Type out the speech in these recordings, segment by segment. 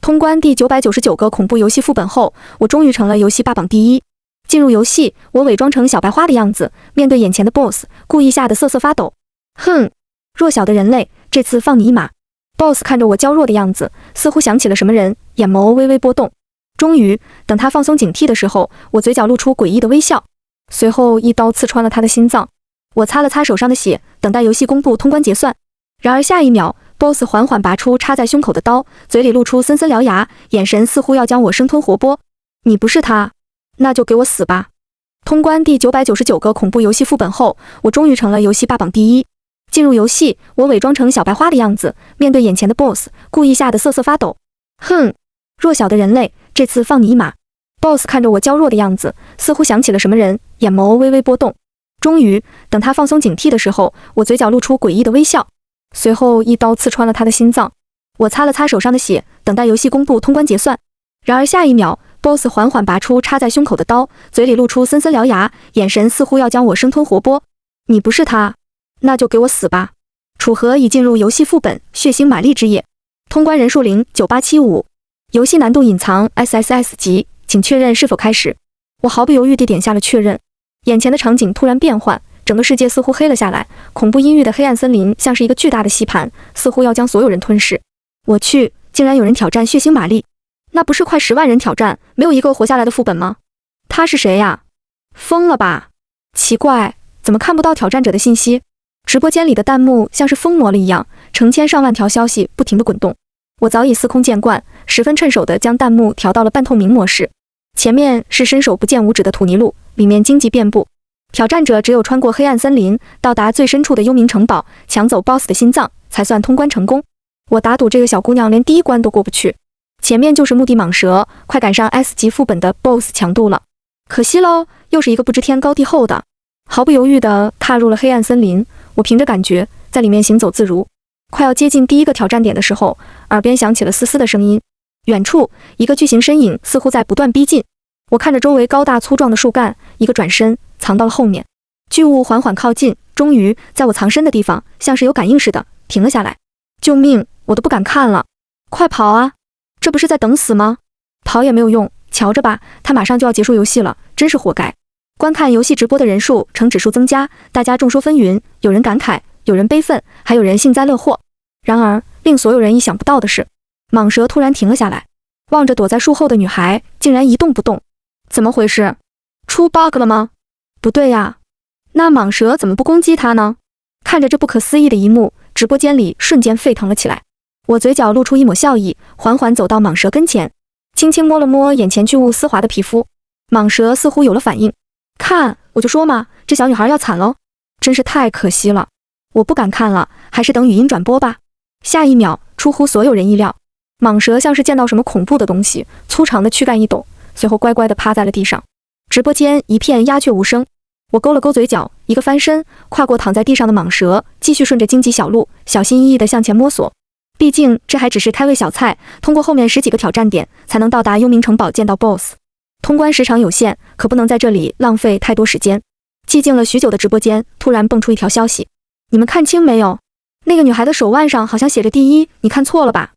通关第999个恐怖游戏副本后，我终于成了游戏霸榜第一。进入游戏，我伪装成小白花的样子，面对眼前的 BOSS， 故意吓得瑟瑟发抖。哼，弱小的人类，这次放你一马。BOSS 看着我娇弱的样子，似乎想起了什么人，眼眸微微波动。终于，等他放松警惕的时候，我嘴角露出诡异的微笑，随后一刀刺穿了他的心脏。我擦了擦手上的血，等待游戏公布通关结算。然而下一秒，BOSS 缓缓拔出插在胸口的刀，嘴里露出森森獠牙，眼神似乎要将我生吞活剥。你不是他，那就给我死吧！通关第999个恐怖游戏副本后，我终于成了游戏霸榜第一。进入游戏，我伪装成小白花的样子，面对眼前的 BOSS， 故意吓得瑟瑟发抖。哼，弱小的人类，这次放你一马。BOSS 看着我娇弱的样子，似乎想起了什么人，眼眸微微波动。终于，等他放松警惕的时候，我嘴角露出诡异的微笑，随后一刀刺穿了他的心脏。我擦了擦手上的血，等待游戏公布通关结算。然而下一秒，BOSS 缓缓拔出插在胸口的刀，嘴里露出森森獠牙，眼神似乎要将我生吞活剥。你不是他，那就给我死吧！楚河已进入游戏副本血腥玛丽之夜，通关人数09875，游戏难度隐藏 SSS 级，请确认是否开始。我毫不犹豫地点下了确认。眼前的场景突然变换，整个世界似乎黑了下来，恐怖阴郁的黑暗森林像是一个巨大的吸盘，似乎要将所有人吞噬。我去，竟然有人挑战血腥玛丽，那不是快10万人挑战，没有一个活下来的副本吗？他是谁呀？疯了吧？奇怪，怎么看不到挑战者的信息？直播间里的弹幕像是疯魔了一样，成千上万条消息不停地滚动。我早已司空见惯，十分趁手地将弹幕调到了半透明模式。前面是伸手不见五指的土泥路，里面荆棘遍布。挑战者只有穿过黑暗森林，到达最深处的幽冥城堡，抢走 BOSS 的心脏，才算通关成功。我打赌这个小姑娘连第一关都过不去。前面就是墓地蟒蛇，快赶上 S 级副本的 BOSS 强度了。可惜喽，又是一个不知天高地厚的。毫不犹豫地踏入了黑暗森林，我凭着感觉在里面行走自如。快要接近第一个挑战点的时候，耳边响起了嘶嘶的声音。远处，一个巨型身影似乎在不断逼近。我看着周围高大粗壮的树干，一个转身，藏到了后面。巨物缓缓靠近，终于在我藏身的地方，像是有感应似的，停了下来。救命！我都不敢看了。快跑啊！这不是在等死吗？跑也没有用，瞧着吧，他马上就要结束游戏了，真是活该。观看游戏直播的人数呈指数增加，大家众说纷纭，有人感慨，有人悲愤，还有人幸灾乐祸。然而，令所有人意想不到的是，蟒蛇突然停了下来，望着躲在树后的女孩，竟然一动不动。怎么回事？出 bug 了吗？不对呀，那蟒蛇怎么不攻击他呢？看着这不可思议的一幕，直播间里瞬间沸腾了起来。我嘴角露出一抹笑意，缓缓走到蟒蛇跟前，轻轻摸了摸眼前巨物丝滑的皮肤。蟒蛇似乎有了反应，看，我就说嘛，这小女孩要惨喽，真是太可惜了。我不敢看了，还是等语音转播吧。下一秒，出乎所有人意料，蟒蛇像是见到什么恐怖的东西，粗长的躯干一抖，随后乖乖地趴在了地上。直播间一片鸦雀无声。我勾了勾嘴角，一个翻身，跨过躺在地上的蟒蛇，继续顺着荆棘小路，小心翼翼地向前摸索。毕竟这还只是开胃小菜，通过后面10几个挑战点，才能到达幽冥城堡见到 BOSS。通关时长有限，可不能在这里浪费太多时间。寂静了许久的直播间，突然蹦出一条消息：你们看清没有？那个女孩的手腕上好像写着第一，你看错了吧？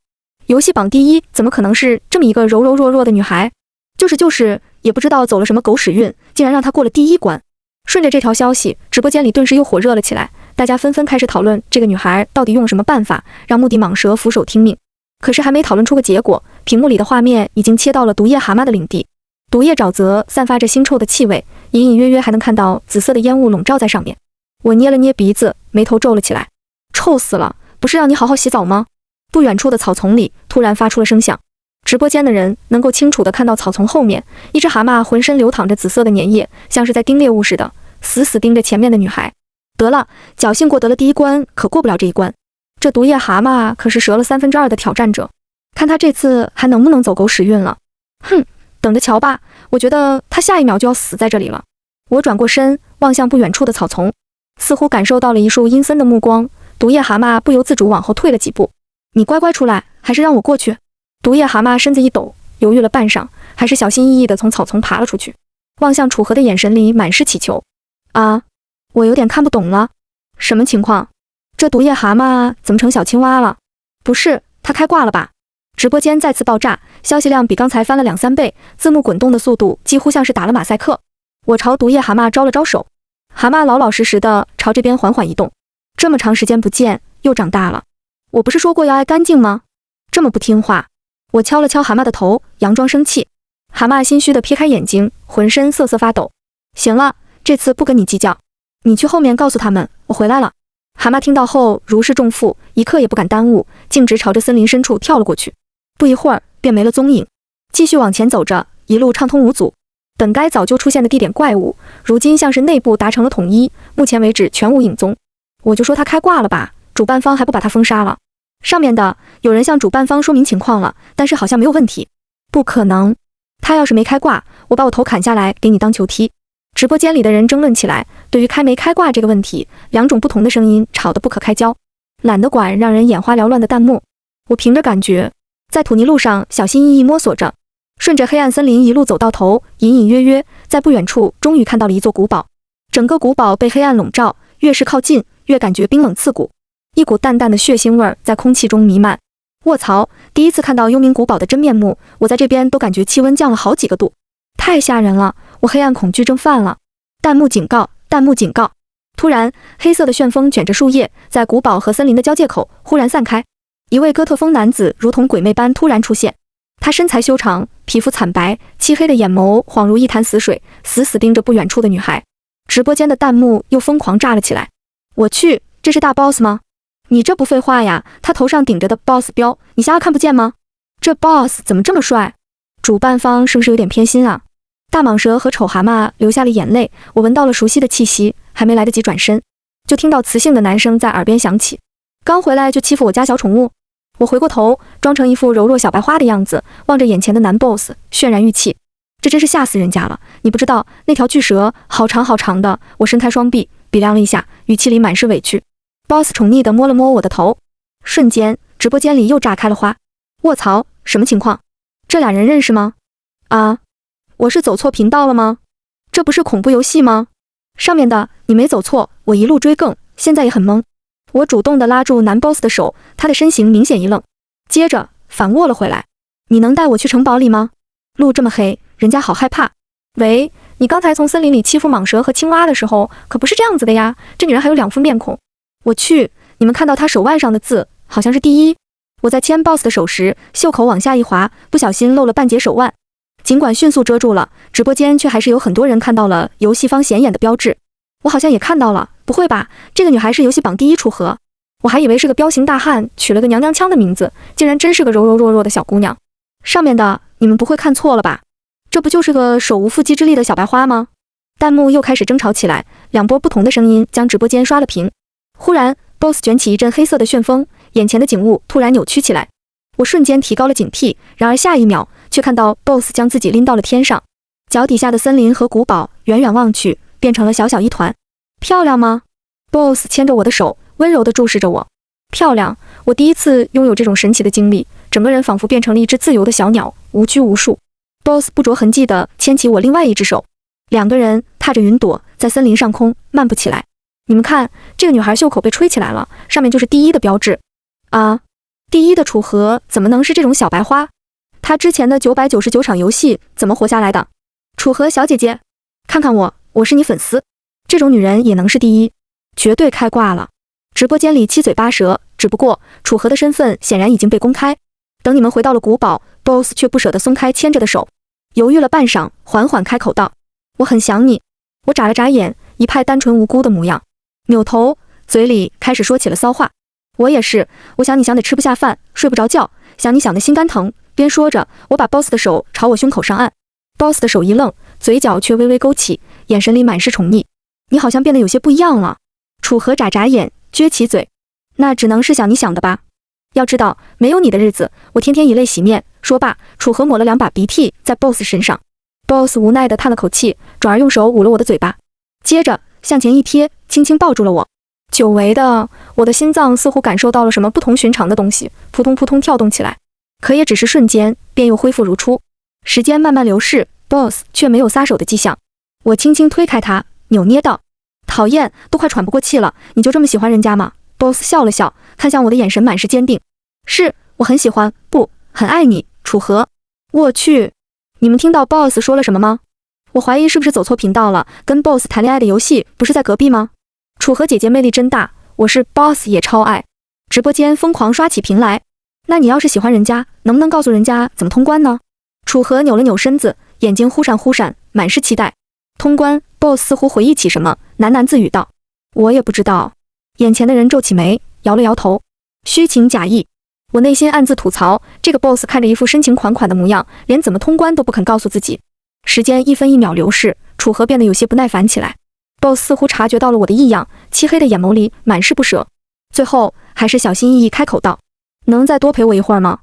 游戏榜第一怎么可能是这么一个柔柔弱弱的女孩？就是，也不知道走了什么狗屎运，竟然让她过了第一关。顺着这条消息，直播间里顿时又火热了起来，大家纷纷开始讨论这个女孩到底用了什么办法，让墓地蟒蛇俯首听命。可是还没讨论出个结果，屏幕里的画面已经切到了毒液蛤蟆的领地。毒液沼泽散发着腥臭的气味，隐隐约约还能看到紫色的烟雾笼罩在上面。我捏了捏鼻子，眉头皱了起来。臭死了，不是让你好好洗澡吗？不远处的草丛里突然发出了声响，直播间的人能够清楚地看到草丛后面，一只蛤蟆浑身流淌着紫色的粘液，像是在盯猎物似的，死死盯着前面的女孩。得了，侥幸过得了第一关，可过不了这一关。这毒液蛤蟆可是折了2/3的挑战者，看他这次还能不能走狗屎运了。哼，等着瞧吧，我觉得他下一秒就要死在这里了。我转过身，望向不远处的草丛，似乎感受到了一束阴森的目光。毒液蛤蟆不由自主往后退了几步。你乖乖出来，还是让我过去？毒液蛤蟆身子一抖，犹豫了半晌，还是小心翼翼地从草丛爬了出去，望向楚河的眼神里满是祈求。啊，我有点看不懂了，什么情况？这毒液蛤蟆怎么成小青蛙了？不是，它开挂了吧？直播间再次爆炸，消息量比刚才翻了2-3倍，字幕滚动的速度几乎像是打了马赛克。我朝毒液蛤蟆招了招手，蛤蟆老老实实的朝这边缓缓移动。这么长时间不见，又长大了。我不是说过要爱干净吗？这么不听话。我敲了敲蛤蟆的头，佯装生气。蛤蟆心虚的撇开眼睛，浑身瑟瑟发抖。行了，这次不跟你计较，你去后面告诉他们我回来了。蛤蟆听到后如释重负，一刻也不敢耽误，径直朝着森林深处跳了过去。不一会儿便没了踪影。继续往前走着，一路畅通无阻。本该早就出现的地点怪物，如今像是内部达成了统一，目前为止全无影踪。我就说他开挂了吧，主办方还不把他封杀了。上面的有人向主办方说明情况了，但是好像没有问题。不可能，他要是没开挂，我把我头砍下来给你当球踢。直播间里的人争论起来，对于开没开挂这个问题，两种不同的声音吵得不可开交。懒得管让人眼花缭乱的弹幕，我凭着感觉在土泥路上小心翼翼摸索着，顺着黑暗森林一路走到头，隐隐约约在不远处终于看到了一座古堡。整个古堡被黑暗笼罩，越是靠近越感觉冰冷刺骨，一股淡淡的血腥味儿在空气中弥漫。卧槽，第一次看到幽冥古堡的真面目，我在这边都感觉气温降了好几个度，太吓人了，我黑暗恐惧症犯了。弹幕警告，弹幕警告。突然，黑色的旋风卷着树叶，在古堡和森林的交界口忽然散开。一位哥特风男子如同鬼魅般突然出现，他身材修长，皮肤惨白，漆黑的眼眸恍如一潭死水，死死盯着不远处的女孩。直播间的弹幕又疯狂炸了起来。我去，这是大 boss 吗？你这不废话呀，他头上顶着的 boss 标，你瞎看不见吗？这 boss 怎么这么帅？主办方是不是有点偏心啊？大蟒蛇和丑蛤蟆流下了眼泪，我闻到了熟悉的气息，还没来得及转身，就听到磁性的男声在耳边响起。刚回来就欺负我家小宠物？我回过头，装成一副柔弱小白花的样子，望着眼前的男 boss， 渲然欲泣。这真是吓死人家了！你不知道那条巨蛇好长好长的。我伸开双臂，比量了一下，语气里满是委屈。boss 宠溺地摸了摸我的头，瞬间，直播间里又炸开了花。卧槽，什么情况？这俩人认识吗？啊，我是走错频道了吗？这不是恐怖游戏吗？上面的，你没走错，我一路追更，现在也很懵。我主动地拉住男 boss 的手，他的身形明显一愣，接着反握了回来。你能带我去城堡里吗？路这么黑，人家好害怕。喂，你刚才从森林里欺负蟒蛇和青蛙的时候，可不是这样子的呀，这女人还有2副面孔。我去，你们看到她手腕上的字，好像是第一。我在牵 boss 的手时，袖口往下一滑，不小心露了半截手腕。尽管迅速遮住了，直播间却还是有很多人看到了游戏方显眼的标志。我好像也看到了，不会吧？这个女孩是游戏榜第1楚河，我还以为是个彪形大汉，取了个娘娘腔的名字，竟然真是个柔柔弱弱的小姑娘。上面的，你们不会看错了吧？这不就是个手无缚鸡之力的小白花吗？弹幕又开始争吵起来，两波不同的声音将直播间刷了屏。忽然 ，boss 卷起一阵黑色的旋风，眼前的景物突然扭曲起来。我瞬间提高了警惕，然而下一秒却看到 boss 将自己拎到了天上，脚底下的森林和古堡远远望去变成了小小一团。漂亮吗？ boss 牵着我的手，温柔地注视着我。漂亮，我第一次拥有这种神奇的经历，整个人仿佛变成了一只自由的小鸟，无拘无束。boss 不着痕迹地牵起我另外一只手，两个人踏着云朵在森林上空漫步起来。你们看，这个女孩袖口被吹起来了，上面就是第1的标志。啊，第1的楚河怎么能是这种小白花？她之前的999场游戏怎么活下来的？楚河小姐姐，看看我，我是你粉丝。这种女人也能是第1，绝对开挂了。直播间里七嘴八舌，只不过楚河的身份显然已经被公开。等你们回到了古堡， boss 却不舍得松开牵着的手，犹豫了半晌，缓缓开口道：我很想你。我眨了眨眼，一派单纯无辜的模样，扭头嘴里开始说起了骚话。我也是，我想你想得吃不下饭，睡不着觉，想你想得心肝疼。边说着，我把 boss 的手朝我胸口上按。boss 的手一愣，嘴角却微微勾起，眼神里满是宠溺。你好像变得有些不一样了。楚河眨眨眼，撅起嘴，那只能是想你想的吧。要知道，没有你的日子，我天天以泪洗面。说罢，楚河抹了2把鼻涕在 boss 身上。boss 无奈地叹了口气，转而用手捂了我的嘴巴，接着向前一贴，轻轻抱住了我。久违的，我的心脏似乎感受到了什么不同寻常的东西，扑通扑通跳动起来。可也只是瞬间，便又恢复如初。时间慢慢流逝， boss 却没有撒手的迹象。我轻轻推开他，扭捏道：讨厌，都快喘不过气了，你就这么喜欢人家吗？ boss 笑了笑，看向我的眼神满是坚定。是，我很喜欢，不，很爱你，楚河。我去，你们听到 boss 说了什么吗？我怀疑是不是走错频道了，跟 boss 谈恋爱的游戏不是在隔壁吗？楚河姐姐魅力真大，我是 boss 也超爱。直播间疯狂刷起屏来。那你要是喜欢人家，能不能告诉人家怎么通关呢？楚河扭了扭身子，眼睛忽闪忽闪，满是期待。通关 ，boss 似乎回忆起什么，喃喃自语道：“我也不知道。”眼前的人皱起眉，摇了摇头，虚情假意。我内心暗自吐槽，这个 boss 看着一副深情款款的模样，连怎么通关都不肯告诉自己。时间一分一秒流逝，楚河变得有些不耐烦起来。boss 似乎察觉到了我的异样，漆黑的眼眸里满是不舍，最后还是小心翼翼开口道：“能再多陪我一会儿吗？”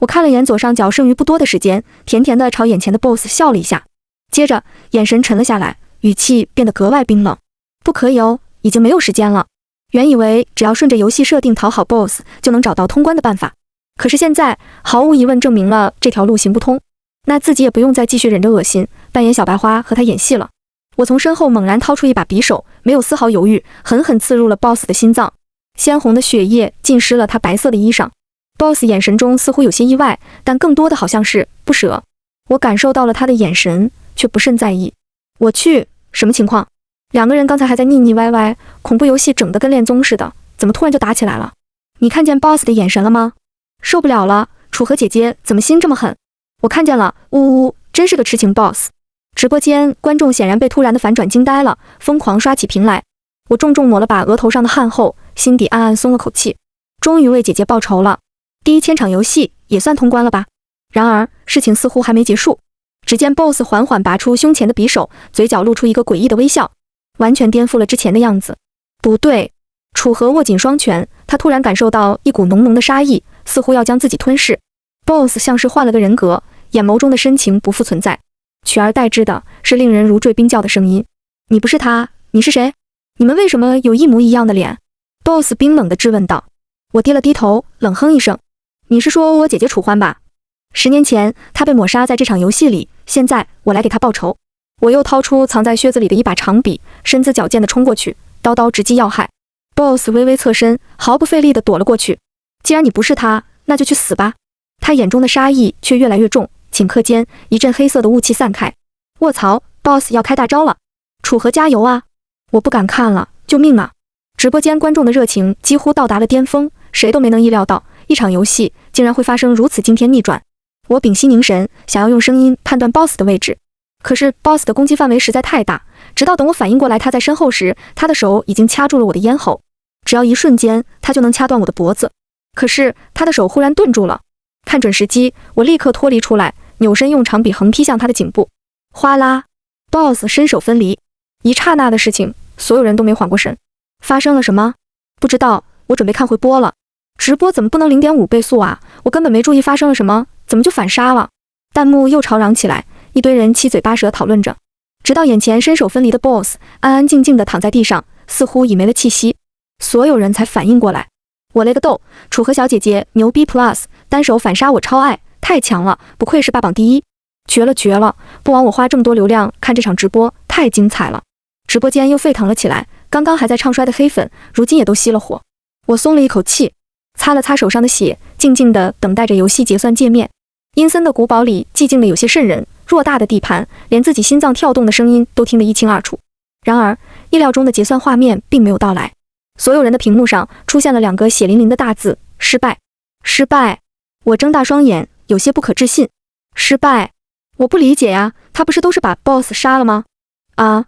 我看了眼左上角剩余不多的时间，甜甜的朝眼前的 boss 笑了一下，接着眼神沉了下来，语气变得格外冰冷：“不可以哦，已经没有时间了。”原以为只要顺着游戏设定讨好 boss 就能找到通关的办法，可是现在毫无疑问证明了这条路行不通，那自己也不用再继续忍着恶心，扮演小白花和他演戏了。我从身后猛然掏出一把匕首，没有丝毫犹豫，狠狠刺入了 boss 的心脏，鲜红的血液浸湿了他白色的衣裳。boss 眼神中似乎有些意外，但更多的好像是不舍。我感受到了他的眼神，却不甚在意。我去，什么情况？两个人刚才还在腻腻歪歪，恐怖游戏整得跟恋综似的，怎么突然就打起来了？你看见 boss 的眼神了吗？受不了了，楚河姐姐怎么心这么狠？我看见了，呜呜呜，真是个痴情 boss。直播间观众显然被突然的反转惊呆了，疯狂刷起屏来。我重重抹了把额头上的汗后，心底暗暗松了口气，终于为姐姐报仇了。第一千场游戏也算通关了吧？然而事情似乎还没结束，只见 boss 缓缓拔出胸前的匕首，嘴角露出一个诡异的微笑，完全颠覆了之前的样子。不对，楚河握紧双拳，他突然感受到一股浓浓的杀意，似乎要将自己吞噬。boss 像是换了个人格，眼眸中的深情不复存在，取而代之的是令人如坠冰窖的声音：“你不是他，你是谁？你们为什么有一模一样的脸？” boss 冰冷地质问道。我低了低头，冷哼一声：“你是说我姐姐楚欢吧？10年前她被抹杀在这场游戏里，现在我来给她报仇。”我又掏出藏在靴子里的一把长笔，身子矫健地冲过去，刀刀直击要害。boss 微微侧身，毫不费力地躲了过去。既然你不是他，那就去死吧。他眼中的杀意却越来越重，顷刻间一阵黑色的雾气散开。卧槽 ，boss 要开大招了！楚河加油啊！我不敢看了，救命啊！直播间观众的热情几乎到达了巅峰，谁都没能意料到一场游戏竟然会发生如此惊天逆转。我屏息凝神，想要用声音判断 boss 的位置。可是 boss 的攻击范围实在太大，直到等我反应过来他在身后时，他的手已经掐住了我的咽喉，只要一瞬间，他就能掐断我的脖子。可是他的手忽然顿住了，看准时机，我立刻脱离出来，扭身用长笔横劈向他的颈部。哗啦 ，boss 身手分离，一刹那的事情，所有人都没缓过神。发生了什么？不知道，我准备看回播了。直播怎么不能0.5倍速啊？我根本没注意发生了什么，怎么就反杀了？弹幕又吵嚷起来。一堆人七嘴八舌讨论着，直到眼前身手分离的 boss 安安静静地躺在地上，似乎已没了气息，所有人才反应过来。我勒个豆，楚河小姐姐牛逼 plus， 单手反杀我超爱，太强了，不愧是霸榜第一，绝了绝了！不枉我花这么多流量看这场直播，太精彩了。直播间又沸腾了起来，刚刚还在唱衰的黑粉，如今也都熄了火。我松了一口气，擦了擦手上的血，静静地等待着游戏结算界面。阴森的古堡里寂静的有些瘆人，偌大的地盘，连自己心脏跳动的声音都听得一清二楚。然而意料中的结算画面并没有到来，所有人的屏幕上出现了2个血淋淋的大字：失败。失败！我睁大双眼，有些不可置信。失败！我不理解呀，他不是都是把 boss 杀了吗？啊，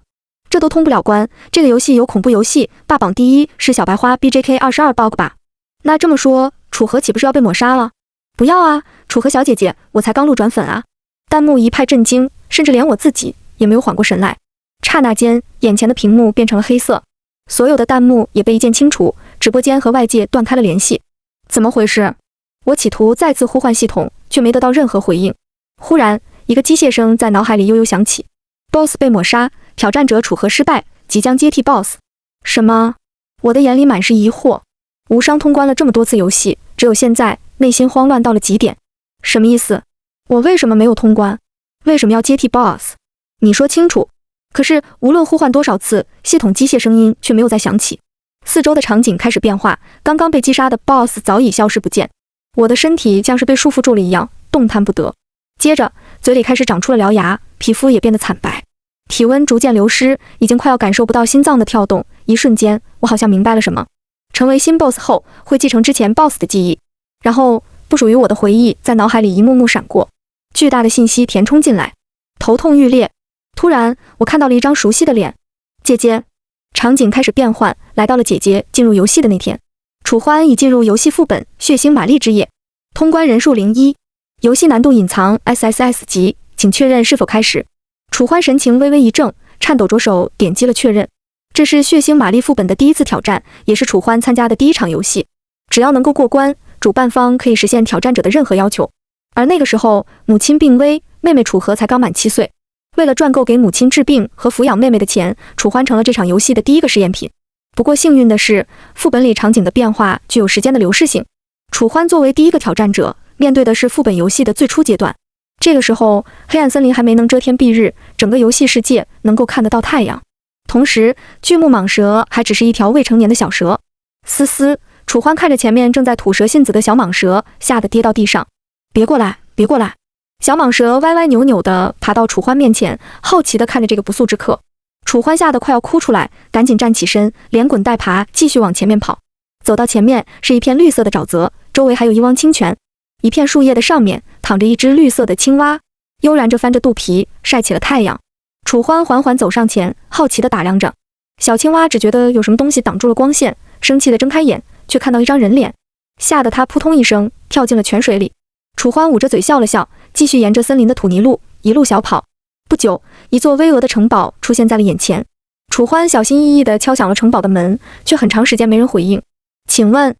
这都通不了关。这个游戏有恐怖游戏，霸榜第一是小白花 BJK22 bug 吧？那这么说，楚河岂不是要被抹杀了？不要啊，楚河小姐姐，我才刚路转粉啊！弹幕一派震惊，甚至连我自己也没有缓过神来。刹那间，眼前的屏幕变成了黑色，所有的弹幕也被一键清除，直播间和外界断开了联系。怎么回事？我企图再次呼唤系统，却没得到任何回应。忽然，一个机械声在脑海里悠悠响起 ：boss 被抹杀，挑战者楚河失败，即将接替 boss。什么？我的眼里满是疑惑。无伤通关了这么多次游戏，只有现在内心慌乱到了极点。什么意思？我为什么没有通关？为什么要接替 boss？ 你说清楚。可是无论呼唤多少次，系统机械声音却没有再响起。四周的场景开始变化，刚刚被击杀的 boss 早已消失不见。我的身体像是被束缚住了一样，动弹不得。接着，嘴里开始长出了獠牙，皮肤也变得惨白，体温逐渐流失，已经快要感受不到心脏的跳动。一瞬间，我好像明白了什么。成为新 boss 后，会继承之前 boss 的记忆，然后不属于我的回忆在脑海里一幕幕闪过，巨大的信息填充进来，头痛欲裂。突然，我看到了一张熟悉的脸，姐姐。场景开始变换，来到了姐姐进入游戏的那天。楚欢已进入游戏副本血腥玛丽之夜，通关人数01，游戏难度隐藏 SSS 级，请确认是否开始。楚欢神情微微一怔，颤抖着手点击了确认。这是血腥玛丽副本的第一次挑战，也是楚欢参加的第一场游戏。只要能够过关，主办方可以实现挑战者的任何要求。而那个时候，母亲病危，妹妹楚河才刚满7岁。为了赚够给母亲治病和抚养妹妹的钱，楚欢成了这场游戏的第一个试验品。不过幸运的是，副本里场景的变化具有时间的流逝性。楚欢作为第一个挑战者，面对的是副本游戏的最初阶段。这个时候，黑暗森林还没能遮天蔽日，整个游戏世界能够看得到太阳。同时，巨目蟒蛇还只是一条未成年的小蛇。嘶嘶，楚欢看着前面正在吐舌信子的小蟒蛇，吓得跌到地上。别过来，别过来！小蟒蛇歪歪扭扭地爬到楚欢面前，好奇地看着这个不速之客。楚欢吓得快要哭出来，赶紧站起身，连滚带爬继续往前面跑。走到前面是一片绿色的沼泽，周围还有一汪清泉。一片树叶的上面躺着一只绿色的青蛙，悠然着翻着肚皮，晒起了太阳。楚欢缓缓走上前，好奇地打量着小青蛙，只觉得有什么东西挡住了光线，生气地睁开眼，却看到一张人脸，吓得他扑通一声跳进了泉水里。楚欢捂着嘴笑了笑，继续沿着森林的土泥路一路小跑。不久，一座巍峨的城堡出现在了眼前。楚欢小心翼翼地敲响了城堡的门，却很长时间没人回应。请问，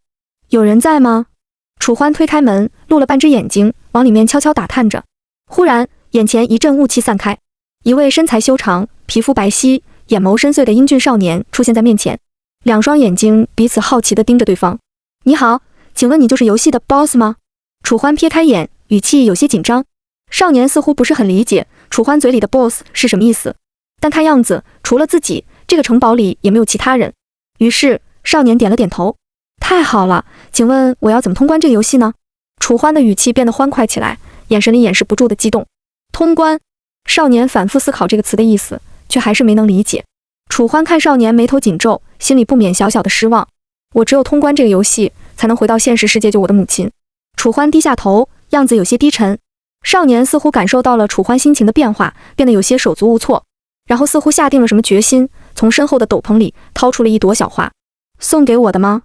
有人在吗？楚欢推开门，露了半只眼睛，往里面悄悄打探着。忽然，眼前一阵雾气散开，一位身材修长、皮肤白皙、眼眸深邃的英俊少年出现在面前，两双眼睛彼此好奇地盯着对方。你好，请问你就是游戏的 boss 吗？楚欢瞥开眼，语气有些紧张。少年似乎不是很理解楚欢嘴里的 boss 是什么意思，但看样子除了自己，这个城堡里也没有其他人。于是少年点了点头。太好了，请问我要怎么通关这个游戏呢？楚欢的语气变得欢快起来，眼神里掩饰不住的激动。通关。少年反复思考这个词的意思，却还是没能理解。楚欢看少年眉头紧皱，心里不免小小的失望。我只有通关这个游戏，才能回到现实世界救我的母亲。楚欢低下头，样子有些低沉。少年似乎感受到了楚欢心情的变化，变得有些手足无措，然后似乎下定了什么决心，从身后的斗篷里掏出了一朵小花。送给我的吗？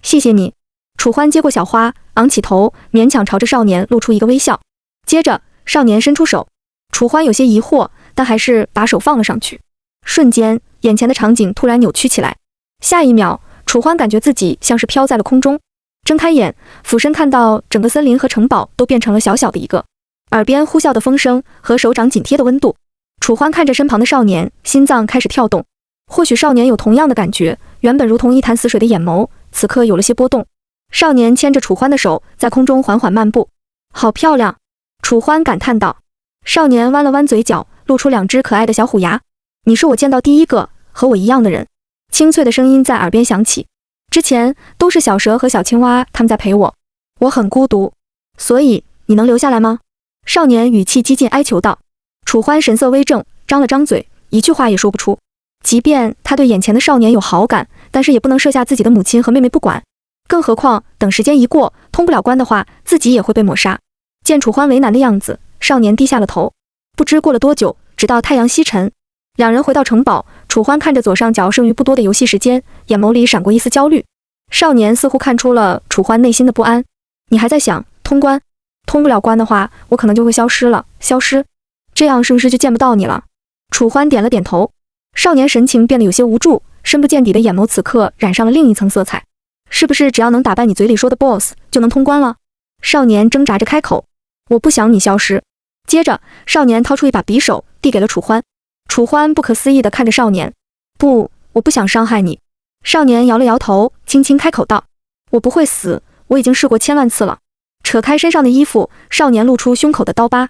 谢谢你。楚欢接过小花，昂起头，勉强朝着少年露出一个微笑。接着，少年伸出手，楚欢有些疑惑，但还是把手放了上去。瞬间，眼前的场景突然扭曲起来。下一秒，楚欢感觉自己像是飘在了空中。睁开眼，俯身看到整个森林和城堡都变成了小小的一个，耳边呼啸的风声和手掌紧贴的温度。楚欢看着身旁的少年，心脏开始跳动。或许少年有同样的感觉，原本如同一潭死水的眼眸，此刻有了些波动。少年牵着楚欢的手，在空中缓缓漫步。好漂亮，楚欢感叹道。少年弯了弯嘴角，露出两只可爱的小虎牙。你是我见到第一个和我一样的人。清脆的声音在耳边响起。之前都是小蛇和小青蛙他们在陪我，我很孤独，所以你能留下来吗？少年语气激进哀求道。楚欢神色微正，张了张嘴，一句话也说不出。即便他对眼前的少年有好感，但是也不能设下自己的母亲和妹妹不管，更何况等时间一过，通不了关的话，自己也会被抹杀。见楚欢为难的样子，少年低下了头。不知过了多久，直到太阳西沉，两人回到城堡。楚欢看着左上角剩余不多的游戏时间，眼眸里闪过一丝焦虑。少年似乎看出了楚欢内心的不安。你还在想通关？通不了关的话，我可能就会消失了。消失？这样是不是就见不到你了？楚欢点了点头。少年神情变得有些无助，深不见底的眼眸此刻染上了另一层色彩。是不是只要能打败你嘴里说的 boss 就能通关了？少年挣扎着开口。我不想你消失。接着，少年掏出一把匕首，递给了楚欢。楚欢不可思议地看着少年。不，我不想伤害你。少年摇了摇头，轻轻开口道。我不会死，我已经试过千万次了。扯开身上的衣服，少年露出胸口的刀疤。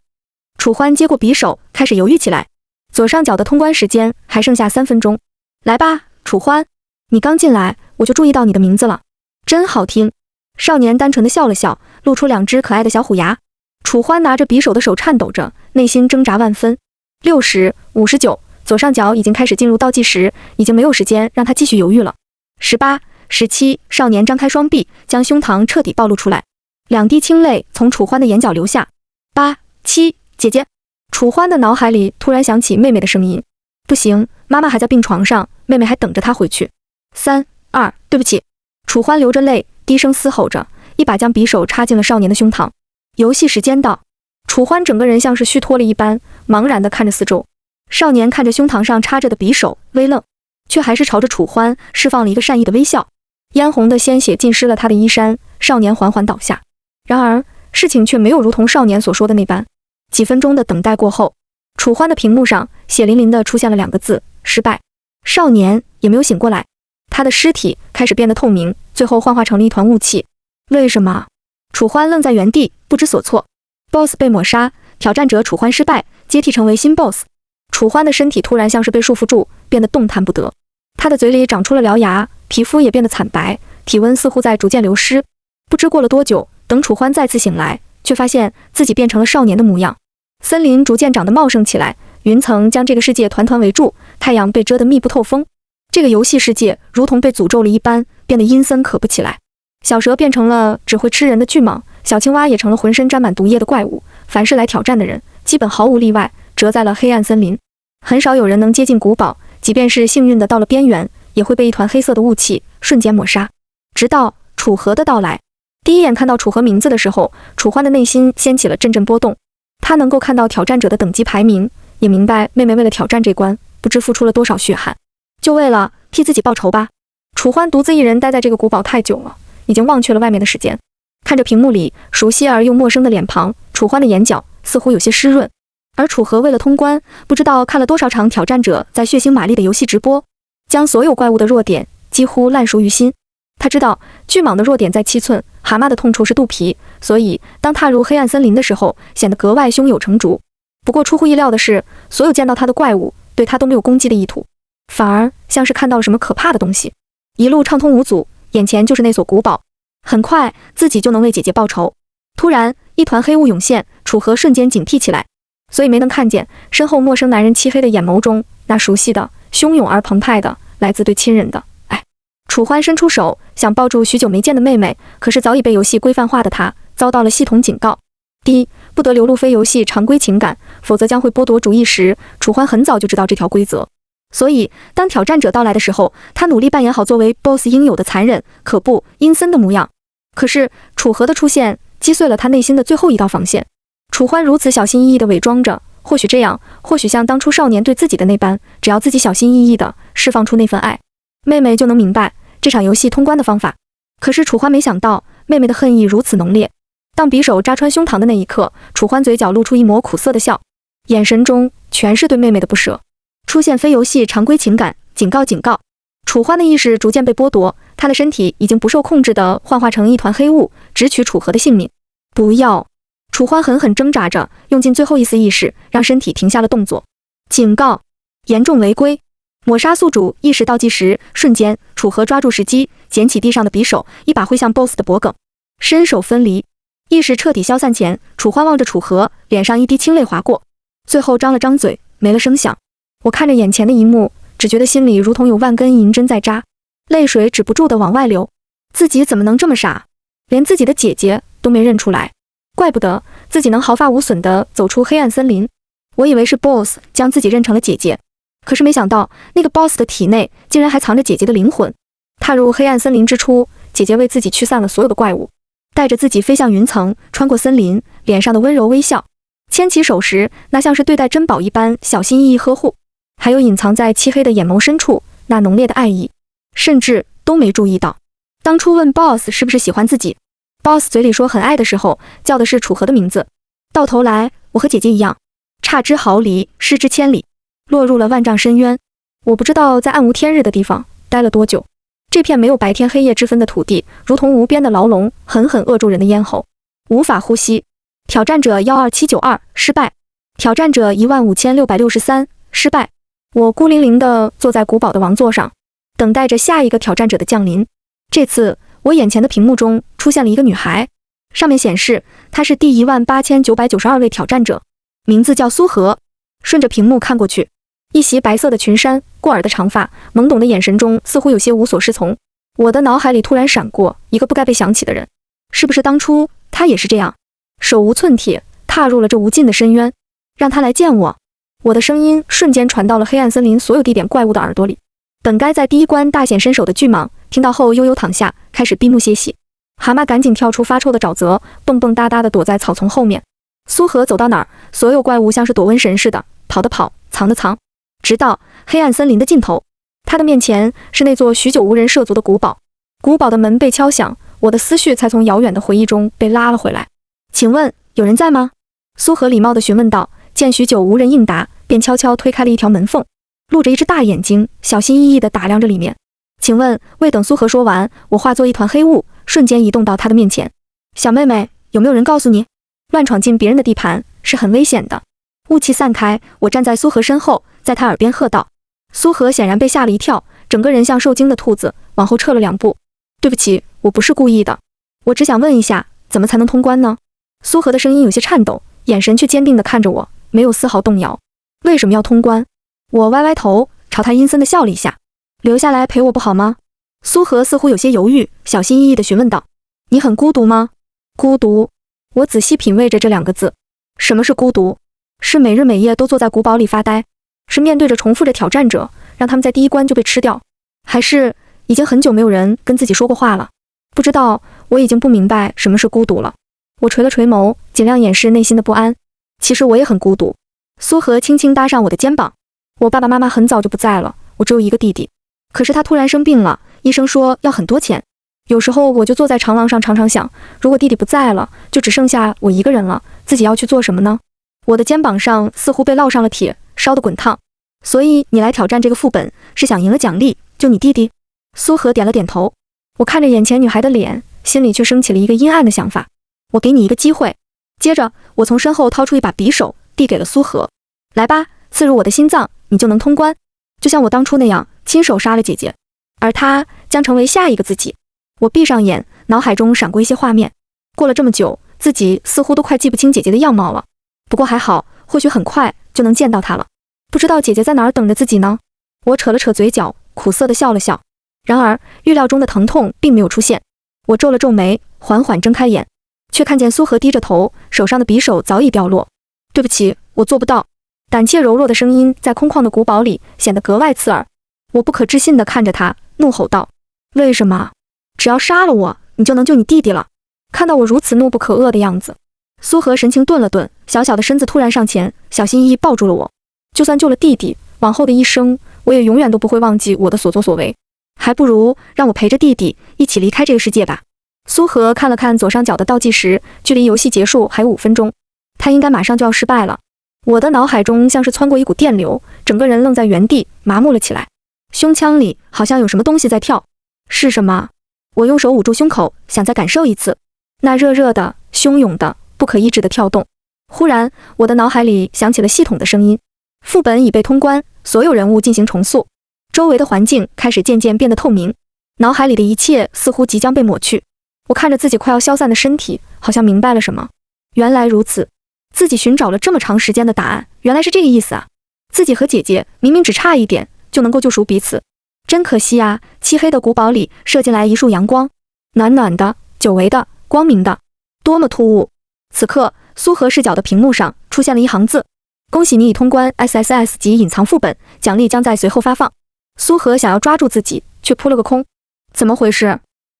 楚欢接过匕首，开始犹豫起来。左上角的通关时间还剩下3分钟。来吧，楚欢，你刚进来我就注意到你的名字了，真好听。少年单纯的笑了笑，露出2只可爱的小虎牙。楚欢拿着匕首的手颤抖着，内心挣扎万分。60、59，左上角已经开始进入倒计时，已经没有时间让他继续犹豫了。18、17，少年张开双臂，将胸膛彻底暴露出来，2滴清泪从楚欢的眼角流下。8、7，姐姐。楚欢的脑海里突然响起妹妹的声音，不行，妈妈还在病床上，妹妹还等着她回去。3、2，对不起。楚欢流着泪，低声嘶吼着，一把将匕首插进了少年的胸膛。游戏时间到，楚欢整个人像是虚脱了一般，茫然地看着四周。少年看着胸膛上插着的匕首，微愣，却还是朝着楚欢释放了一个善意的微笑。嫣红的鲜血浸湿了他的衣衫，少年缓缓倒下。然而，事情却没有如同少年所说的那般。几分钟的等待过后，楚欢的屏幕上血淋淋地出现了2个字：失败。少年也没有醒过来，他的尸体开始变得透明，最后幻化成了一团雾气。为什么？楚欢愣在原地，不知所措。BOSS 被抹杀，挑战者楚欢失败，接替成为新 BOSS。楚欢的身体突然像是被束缚住，变得动弹不得。他的嘴里长出了獠牙，皮肤也变得惨白，体温似乎在逐渐流失。不知过了多久，等楚欢再次醒来，却发现自己变成了少年的模样。森林逐渐长得茂盛起来，云层将这个世界团团围住，太阳被遮得密不透风。这个游戏世界如同被诅咒了一般，变得阴森可怖起来。小蛇变成了只会吃人的巨蟒，小青蛙也成了浑身沾满毒液的怪物。凡是来挑战的人，基本毫无例外，折在了黑暗森林。很少有人能接近古堡，即便是幸运的到了边缘，也会被一团黑色的雾气瞬间抹杀。直到楚河的到来，第一眼看到楚河名字的时候，楚欢的内心掀起了阵阵波动。他能够看到挑战者的等级排名，也明白妹妹为了挑战这关，不知付出了多少血汗，就为了替自己报仇吧。楚欢独自一人待在这个古堡太久了，已经忘却了外面的时间。看着屏幕里熟悉而又陌生的脸庞，楚欢的眼角似乎有些湿润。而楚河为了通关，不知道看了多少场挑战者在血腥玛丽的游戏直播，将所有怪物的弱点几乎烂熟于心。他知道巨蟒的弱点在7寸，蛤蟆的痛处是肚皮，所以当踏入黑暗森林的时候，显得格外胸有成竹。不过出乎意料的是，所有见到他的怪物对他都没有攻击的意图，反而像是看到了什么可怕的东西。一路畅通无阻，眼前就是那所古堡，很快自己就能为姐姐报仇。突然一团黑雾涌现，楚河瞬间警惕起来，所以没能看见身后陌生男人漆黑的眼眸中那熟悉的汹涌而澎湃的来自对亲人的爱。楚欢伸出手想抱住许久没见的妹妹，可是早已被游戏规范化的他遭到了系统警告：第一，不得流露非游戏常规情感，否则将会剥夺主意识。楚欢很早就知道这条规则，所以当挑战者到来的时候，他努力扮演好作为 BOSS 应有的残忍、可怖、阴森的模样。可是楚河的出现击碎了他内心的最后一道防线。楚欢如此小心翼翼地伪装着，或许这样，或许像当初少年对自己的那般，只要自己小心翼翼地释放出那份爱，妹妹就能明白这场游戏通关的方法。可是楚欢没想到，妹妹的恨意如此浓烈。当匕首扎穿胸膛的那一刻，楚欢嘴角露出一抹苦涩的笑，眼神中全是对妹妹的不舍。出现非游戏常规情感，警告警告！楚欢的意识逐渐被剥夺，他的身体已经不受控制地幻化成一团黑雾，直取楚河的性命。不要！楚欢狠狠挣扎着，用尽最后一丝意识，让身体停下了动作。警告！严重违规！抹杀宿主意识倒计时，瞬间，楚河抓住时机，捡起地上的匕首，一把挥向 BOSS 的脖颈，身首分离。意识彻底消散前，楚欢望着楚河，脸上一滴清泪划过，最后张了张嘴，没了声响。我看着眼前的一幕，只觉得心里如同有万根银针在扎，泪水止不住地往外流。自己怎么能这么傻，连自己的姐姐都没认出来？怪不得自己能毫发无损地走出黑暗森林。我以为是 BOSS 将自己认成了姐姐，可是没想到那个 BOSS 的体内竟然还藏着姐姐的灵魂。踏入黑暗森林之初，姐姐为自己驱散了所有的怪物，带着自己飞向云层，穿过森林，脸上的温柔微笑，牵起手时那像是对待珍宝一般小心翼翼呵护，还有隐藏在漆黑的眼眸深处那浓烈的爱意，甚至都没注意到当初问 BOSS 是不是喜欢自己， BOSS 嘴里说很爱的时候叫的是楚河的名字，到头来我和姐姐一样，差之毫厘，失之千里，落入了万丈深渊。我不知道在暗无天日的地方待了多久，这片没有白天黑夜之分的土地如同无边的牢笼，狠狠扼住人的咽喉，无法呼吸。挑战者12792失败，挑战者15663失败。我孤零零地坐在古堡的王座上，等待着下一个挑战者的降临。这次我眼前的屏幕中出现了一个女孩，上面显示她是第18992位挑战者，名字叫苏荷。顺着屏幕看过去，一袭白色的裙衫，过耳的长发，懵懂的眼神中似乎有些无所适从。我的脑海里突然闪过一个不该被想起的人，是不是当初他也是这样，手无寸铁，踏入了这无尽的深渊？让他来见我。我的声音瞬间传到了黑暗森林所有地点怪物的耳朵里。本该在第一关大显身手的巨蟒，听到后悠悠躺下，开始闭目歇息。蛤蟆赶紧跳出发臭的沼泽，蹦蹦哒哒地躲在草丛后面。苏荷走到哪儿，所有怪物像是躲瘟神似的，跑的跑，藏的藏，直到黑暗森林的尽头。他的面前是那座许久无人涉足的古堡。古堡的门被敲响，我的思绪才从遥远的回忆中被拉了回来。请问有人在吗？苏荷礼貌地询问道。见许久无人应答，便悄悄推开了一条门缝，露着一只大眼睛，小心翼翼地打量着里面。请问，未等苏荷说完，我化作一团黑雾，瞬间移动到他的面前。小妹妹，有没有人告诉你，乱闯进别人的地盘是很危险的？雾气散开，我站在苏荷身后，在他耳边喝道。苏荷显然被吓了一跳，整个人像受惊的兔子，往后撤了2步。对不起，我不是故意的，我只想问一下，怎么才能通关呢？苏荷的声音有些颤抖，眼神却坚定地看着我，没有丝毫动摇。为什么要通关？我歪歪头，朝他阴森地笑了一下。留下来陪我不好吗？苏荷似乎有些犹豫，小心翼翼地询问道。你很孤独吗？孤独。我仔细品味着这2个字。什么是孤独？是每日每夜都坐在古堡里发呆？是面对着重复着挑战者，让他们在第一关就被吃掉？还是已经很久没有人跟自己说过话了？不知道，我已经不明白什么是孤独了。我垂了垂眸，尽量掩饰内心的不安。其实我也很孤独。苏荷轻轻搭上我的肩膀。我爸爸妈妈很早就不在了，我只有一个弟弟。可是他突然生病了，医生说要很多钱。有时候我就坐在长廊上常常想，如果弟弟不在了，就只剩下我一个人了，自己要去做什么呢？我的肩膀上似乎被烙上了铁，烧得滚烫。所以你来挑战这个副本，是想赢了奖励，救你弟弟？苏荷点了点头。我看着眼前女孩的脸，心里却升起了一个阴暗的想法。我给你一个机会。接着，我从身后掏出一把匕首，递给了苏荷。来吧，刺入我的心脏，你就能通关。就像我当初那样，亲手杀了姐姐，而她将成为下一个自己。我闭上眼，脑海中闪过一些画面。过了这么久，自己似乎都快记不清姐姐的样貌了。不过还好，或许很快就能见到她了。不知道姐姐在哪儿等着自己呢？我扯了扯嘴角，苦涩地笑了笑。然而，预料中的疼痛并没有出现。我皱了皱眉，缓缓睁开眼，却看见苏荷低着头，手上的匕首早已掉落。对不起，我做不到。胆怯柔弱的声音在空旷的古堡里显得格外刺耳。我不可置信地看着他，怒吼道：为什么？只要杀了我，你就能救你弟弟了？看到我如此怒不可遏的样子，苏荷神情顿了顿，小小的身子突然上前，小心翼翼抱住了我。就算救了弟弟，往后的一生，我也永远都不会忘记我的所作所为。还不如让我陪着弟弟一起离开这个世界吧。苏荷看了看左上角的倒计时，距离游戏结束还有5分钟，他应该马上就要失败了。我的脑海中像是穿过一股电流，整个人愣在原地，麻木了起来。胸腔里好像有什么东西在跳，是什么？我用手捂住胸口，想再感受一次那热热的、汹涌的、不可抑制的跳动。忽然，我的脑海里响起了系统的声音：副本已被通关，所有人物进行重塑。周围的环境开始渐渐变得透明，脑海里的一切似乎即将被抹去。我看着自己快要消散的身体，好像明白了什么。原来如此，自己寻找了这么长时间的答案，原来是这个意思啊！自己和姐姐明明只差一点就能够救赎彼此，真可惜啊！漆黑的古堡里射进来一束阳光，暖暖的、久违的、光明的，多么突兀！此刻，苏荷视角的屏幕上出现了一行字：恭喜你已通关 SSS 级隐藏副本，奖励将在随后发放。苏荷想要抓住自己，却扑了个空。怎么回事？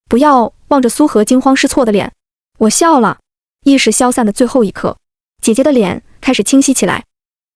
不要！望着苏荷惊慌失措的脸，我笑了。意识消散的最后一刻，姐姐的脸开始清晰起来。